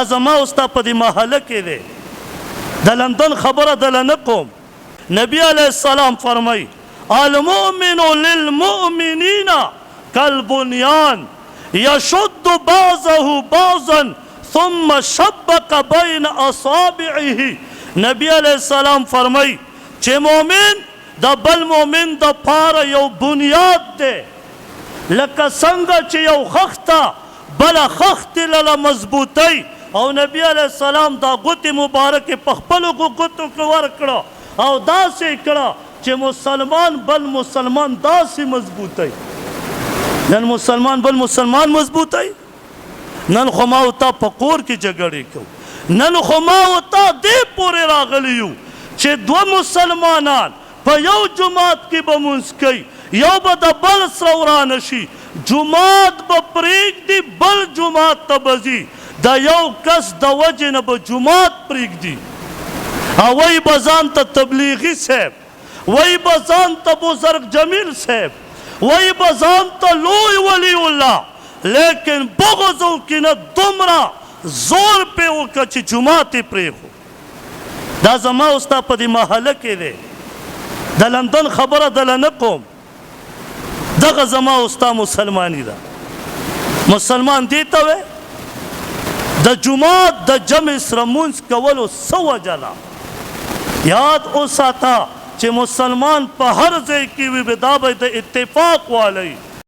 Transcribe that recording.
دا زما استا په دې محله کې دی د لندن خبره دله نه کوم نبی علیه السلام فرمایي المؤمن للمؤمنین کالبنیان یشد بعضه بعضا ثم شبک بین اصابعه نبی علیه السلام فرمایي چې مؤمن د بل مؤمن د پاره یو بنیاد دی لکه څنګه چې یو خښته بله خښتې لله مضبوطی او نبی علیه السلام دا ګوتې مبارکې په خپلو ګوتو کې ورکړه او داسې کړه چې مسلمان بل مسلمان داسې مضبوطی نن مسلمان بل مسلمان مضبوطی نن خو ما او تا په کور کې جګړې کوو نن خو ما او تا دې پورې راغلی یو چې دوه مسلمانان په یو جماعت کې به مونځ کوي یو به د بل سره ورانه شي جماعت به پرېږدي بل جماعت ته به ځي د یو کس د وجې نه به جماعت پرېږدي او وایي به ځان ته تبلیغي صاحب وایي به ځان ته بزرګ جمیل صاحب وایي به ځان ته لوی ولی الله لیکن بغض او کینه دومره زور پې وکړه چې جماعت یې پرېښود دا زما استا په دې محله کې دی د لندن خبره دله نه کوم دغه زما استا مسلمانی ده مسلمان دی ته وی د جماعت د جمع سره مونځ کولو څه وجه ده یاد وساته چې مسلمان په هر ځای کې وي دا به د اتفاق والی